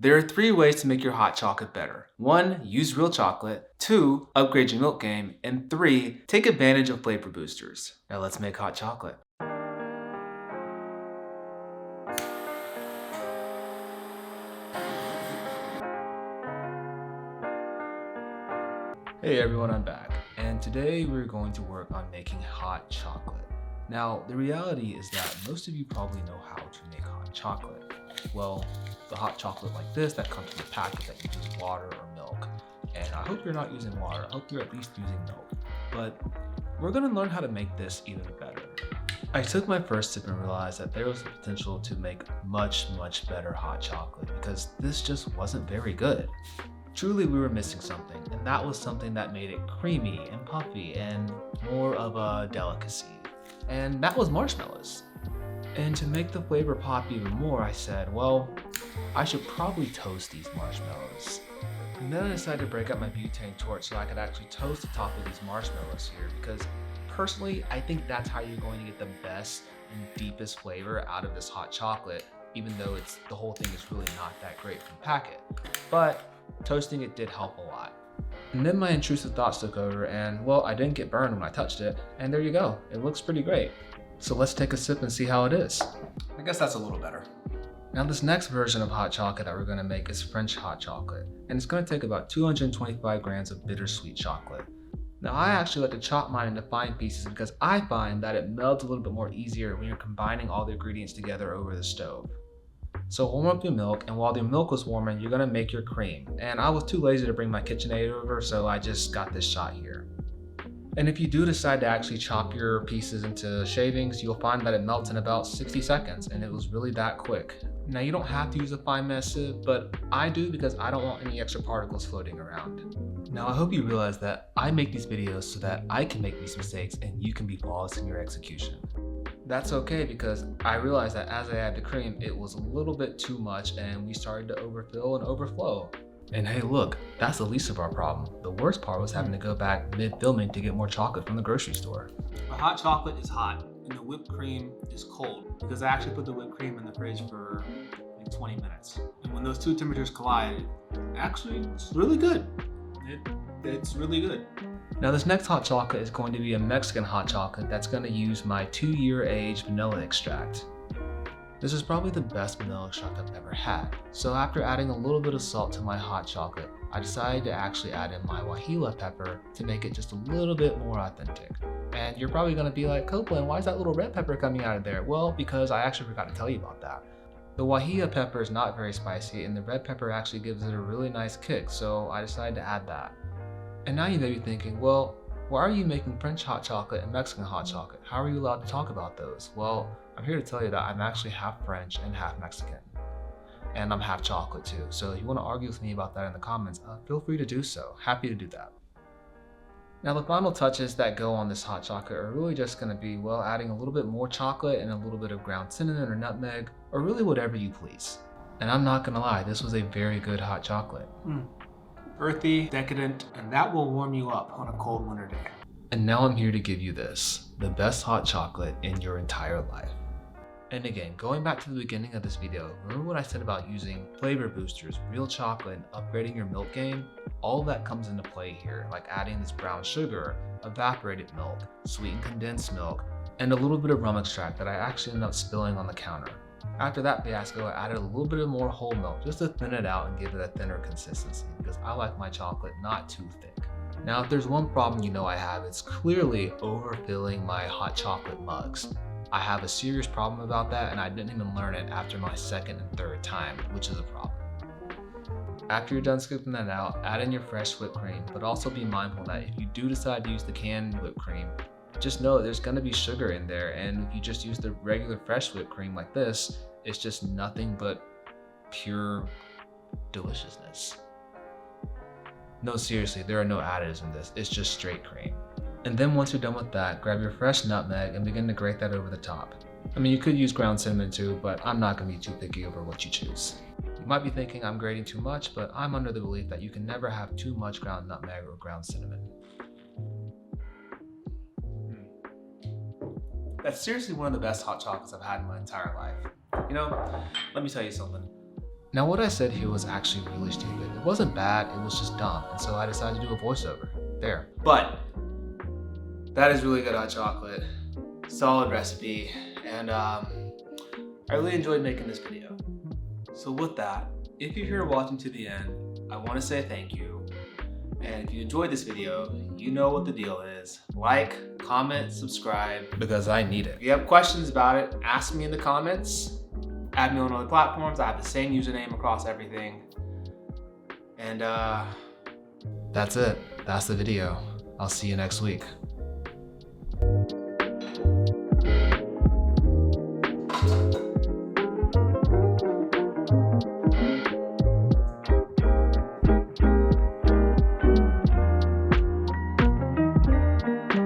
There are 3 ways to make your hot chocolate better. 1. Use real chocolate. 2. Upgrade your milk game. And 3. Take advantage of flavor boosters. Now let's make hot chocolate. Hey everyone, I'm back. And today we're going to work on making hot chocolate. Now, the reality is that most of you probably know how to make hot chocolate. Well, the hot chocolate like this that comes in a packet that uses water or milk. And I hope you're not using water, I hope you're at least using milk. But we're gonna learn how to make this even better. I took my first sip and realized that there was the potential to make much better hot chocolate because this just wasn't very good. Truly, we were missing something, and that was something that made it creamy and puffy and more of a delicacy. And that was marshmallows. And to make the flavor pop even more, I said, well, I should probably toast these marshmallows. And then I decided to break out my butane torch so I could actually toast the top of these marshmallows here because personally, I think that's how you're going to get the best and deepest flavor out of this hot chocolate, even though the whole thing is really not that great from the packet. But toasting it did help a lot. And then my intrusive thoughts took over and, well, I didn't get burned when I touched it, and there you go, it looks pretty great. So let's take a sip and see how it is. I guess that's a little better. Now this next version of hot chocolate that we're gonna make is French hot chocolate, and it's gonna take about 225 grams of bittersweet chocolate. Now I actually like to chop mine into fine pieces because I find that it melts a little bit more easier when you're combining all the ingredients together over the stove. So warm up your milk, and while your milk was warming, you're gonna make your cream. And I was too lazy to bring my KitchenAid over, so I just got this shot here. And if you do decide to actually chop your pieces into shavings, you'll find that it melts in about 60 seconds, and it was really that quick. Now you don't have to use a fine mesh sieve, but I do because I don't want any extra particles floating around. Now I hope you realize that I make these videos so that I can make these mistakes and you can be flawless in your execution. That's okay because I realized that as I added the cream, it was a little bit too much and we started to overfill and overflow. And hey look, that's the least of our problem. The worst part was having to go back mid-filming to get more chocolate from the grocery store. The hot chocolate is hot and the whipped cream is cold because I actually put the whipped cream in the fridge for like 20 minutes. And when those two temperatures collide, actually it's really good. It's really good. Now this next hot chocolate is going to be a Mexican hot chocolate that's going to use my 2-year aged vanilla extract. This is probably the best vanilla extract I've ever had. So after adding a little bit of salt to my hot chocolate, I decided to actually add in my guajillo pepper to make it just a little bit more authentic. And you're probably going to be like, Copeland, why is that little red pepper coming out of there? Well, because I actually forgot to tell you about that. The guajillo pepper is not very spicy and the red pepper actually gives it a really nice kick, so I decided to add that. And now you may be thinking, well, why are you making French hot chocolate and Mexican hot chocolate? How are you allowed to talk about those? Well, I'm here to tell you that I'm actually half French and half Mexican. And I'm half chocolate too. So if you want to argue with me about that in the comments, feel free to do so. Happy to do that. Now the final touches that go on this hot chocolate are really just going to be, well, adding a little bit more chocolate and a little bit of ground cinnamon or nutmeg, or really whatever you please. And I'm not going to lie, this was a very good hot chocolate. Earthy, decadent, and that will warm you up on a cold winter day. And now I'm here to give you this, the best hot chocolate in your entire life. And again, going back to the beginning of this video, remember what I said about using flavor boosters, real chocolate, and upgrading your milk game? All of that comes into play here, like adding this brown sugar, evaporated milk, sweetened condensed milk, and a little bit of rum extract that I actually ended up spilling on the counter. After that fiasco, I added a little bit of more whole milk just to thin it out and give it a thinner consistency because I like my chocolate not too thick. Now, if there's one problem you know I have, it's clearly overfilling my hot chocolate mugs. I have a serious problem about that and I didn't even learn it after my second and third time, which is a problem. After you're done scooping that out, add in your fresh whipped cream, but also be mindful that if you do decide to use the canned whipped cream, just know there's going to be sugar in there, and if you just use the regular fresh whipped cream like this, it's just nothing but pure deliciousness. No, seriously, there are no additives in this, it's just straight cream. And then once you're done with that, grab your fresh nutmeg and begin to grate that over the top. I mean, you could use ground cinnamon too, but I'm not going to be too picky over what you choose. You might be thinking I'm grating too much, but I'm under the belief that you can never have too much ground nutmeg or ground cinnamon. That's seriously one of the best hot chocolates I've had in my entire life. You know, let me tell you something. Now what I said here was actually really stupid. It wasn't bad, it was just dumb. And so I decided to do a voiceover. There. But that is really good hot chocolate. Solid recipe. And I really enjoyed making this video. So with that, if you're here watching to the end, I want to say thank you. And if you enjoyed this video, you know what the deal is. Like, comment, subscribe, because I need it. If you have questions about it, ask me in the comments. Add me on other platforms. I have the same username across everything. And that's it. That's the video. I'll see you next week.